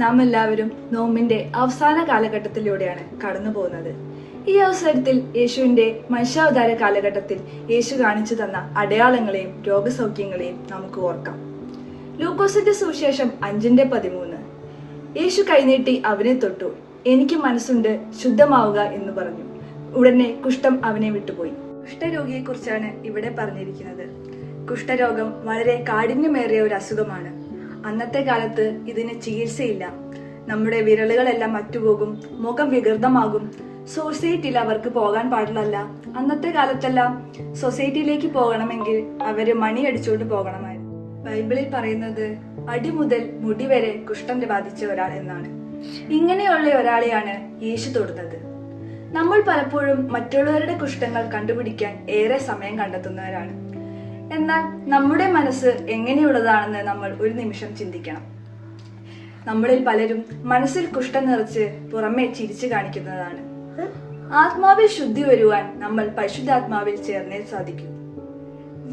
നാം എല്ലാവരും നോമ്പിന്റെ അവസാന കാലഘട്ടത്തിലൂടെയാണ് കടന്നു പോകുന്നത്. ഈ അവസരത്തിൽ യേശുവിന്റെ മനുഷ്യാവതാര കാലഘട്ടത്തിൽ യേശു കാണിച്ചു തന്ന അടയാളങ്ങളെയും രോഗസൗഖ്യങ്ങളെയും നമുക്ക് ഓർക്കാം. ലൂക്കോസിന്റെ സുവിശേഷം 5:13. യേശു കൈനീട്ടി അവനെ തൊട്ടു, എനിക്ക് മനസ്സുണ്ട്, ശുദ്ധമാവുക എന്ന് പറഞ്ഞു. ഉടനെ കുഷ്ഠം അവനെ വിട്ടുപോയി. കുഷ്ഠരോഗിയെ കുറിച്ചാണ് ഇവിടെ പറഞ്ഞിരിക്കുന്നത്. കുഷ്ഠരോഗം വളരെ കാഠിന്യമേറിയ ഒരു അസുഖമാണ്. അന്നത്തെ കാലത്ത് ഇതിന് ചികിത്സയില്ല. നമ്മുടെ വിരലുകളെല്ലാം അറ്റുപോകും, മുഖം വികൃതമാകും. സൊസൈറ്റിയിൽ അവർക്ക് പോകാൻ പാടില്ല. അന്നത്തെ കാലത്തെല്ലാം സൊസൈറ്റിയിലേക്ക് പോകണമെങ്കിൽ അവര് മണിയടിച്ചുകൊണ്ട് പോകണമായിരുന്നു. ബൈബിളിൽ പറയുന്നത് അടി മുതൽ മുടി വരെ കുഷ്ഠം ബാധിച്ച ഒരാൾ എന്നാണ്. ഇങ്ങനെയുള്ള ഒരാളെയാണ് യേശു തൊടുന്നത്. നമ്മൾ പലപ്പോഴും മറ്റുള്ളവരുടെ കുഷ്ഠങ്ങൾ കണ്ടുപിടിക്കാൻ ഏറെ സമയം കണ്ടെത്തുന്നവരാണ്. എന്നാൽ നമ്മുടെ മനസ്സ് എങ്ങനെയുള്ളതാണെന്ന് നമ്മൾ ഒരു നിമിഷം ചിന്തിക്കണം. നമ്മളിൽ പലരും മനസ്സിൽ കുഷ്ഠം നിറച്ച് പുറമെ ചിരിച്ചു കാണിക്കുന്നതാണ്. ആത്മാവിൽ ശുദ്ധി വരുവാൻ നമ്മൾ പരിശുദ്ധാത്മാവിൽ ചേർന്നേ സാധിക്കൂ.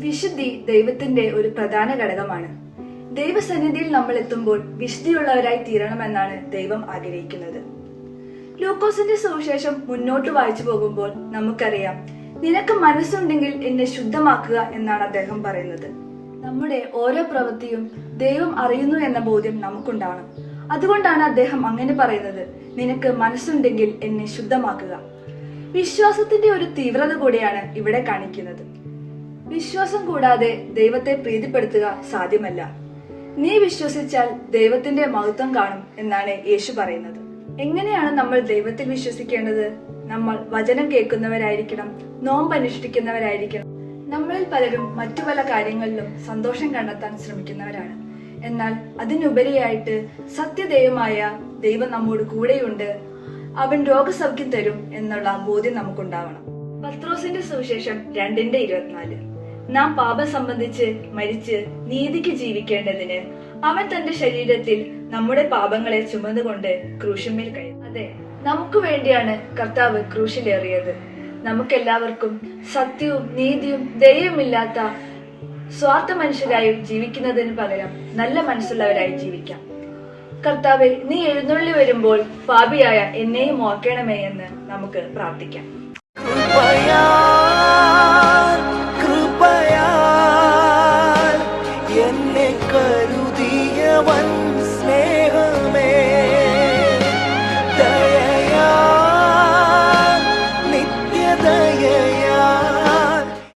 വിശുദ്ധി ദൈവത്തിന്റെ ഒരു പ്രധാന ഘടകമാണ്. ദൈവസന്നിധിയിൽ നമ്മൾ എത്തുമ്പോൾ വിശുദ്ധിയുള്ളവരായി തീരണമെന്നാണ് ദൈവം ആഗ്രഹിക്കുന്നത്. ലൂക്കോസിന്റെ സുവിശേഷം മുന്നോട്ട് വായിച്ചു പോകുമ്പോൾ നമുക്കറിയാം, നിനക്ക് മനസ്സുണ്ടെങ്കിൽ എന്നെ ശുദ്ധമാക്കുക എന്നാണ് അദ്ദേഹം പറയുന്നത്. നമ്മുടെ ഓരോ പ്രവൃത്തിയും ദൈവം അറിയുന്നു എന്ന ബോധ്യം നമുക്കുണ്ടാവണം. അതുകൊണ്ടാണ് അദ്ദേഹം അങ്ങനെ പറയുന്നത്, നിനക്ക് മനസ്സുണ്ടെങ്കിൽ എന്നെ ശുദ്ധമാക്കുക. വിശ്വാസത്തിന്റെ ഒരു തീവ്രത കൂടിയാണ് ഇവിടെ കാണിക്കുന്നത്. വിശ്വാസം കൂടാതെ ദൈവത്തെ പ്രീതിപ്പെടുത്തുക സാധ്യമല്ല. നീ വിശ്വസിച്ചാൽ ദൈവത്തിന്റെ മഹത്വം കാണും എന്നാണ് യേശു പറയുന്നത്. എങ്ങനെയാണ് നമ്മൾ ദൈവത്തിൽ വിശ്വസിക്കേണ്ടത്? നമ്മൾ വചനം കേൾക്കുന്നവരായിരിക്കണം, നോമ്പ് അനുഷ്ഠിക്കുന്നവരായിരിക്കണം. നമ്മളിൽ പലരും മറ്റു പല കാര്യങ്ങളിലും സന്തോഷം കണ്ടെത്താൻ ശ്രമിക്കുന്നവരാണ്. എന്നാൽ അതിനുപരിയായിട്ട് സത്യദൈവമായ ദൈവം നമ്മോട് കൂടെയുണ്ട്, അവൻ രോഗസൗഖ്യം തരും എന്നുള്ള ബോധ്യം നമുക്കുണ്ടാവണം. പത്രോസിന്റെ സുവിശേഷം 2:24. നാം പാപം സംബന്ധിച്ച് മരിച്ച് നീതിക്ക് ജീവിക്കേണ്ടതിന് അവൻ തന്റെ ശരീരത്തിൽ നമ്മുടെ പാപങ്ങളെ ചുമന്നുകൊണ്ട് ക്രൂശിന്മേൽ കയറി. അതെ, നമുക്ക് വേണ്ടിയാണ് കർത്താവ് ക്രൂശിലേറിയത്. നമുക്കെല്ലാവർക്കും സത്യവും നീതിയും ദയയുമില്ലാത്ത സ്വാർത്ഥ മനുഷ്യരായി ജീവിക്കുന്നതിന് പകരം നല്ല മനസ്സുള്ളവരായി ജീവിക്കാം. കർത്താവെ, നീ എഴുന്നള്ളി വരുമ്പോൾ പാപിയായ എന്നെയും ഓർക്കണമേ എന്ന് നമുക്ക് പ്രാർത്ഥിക്കാം.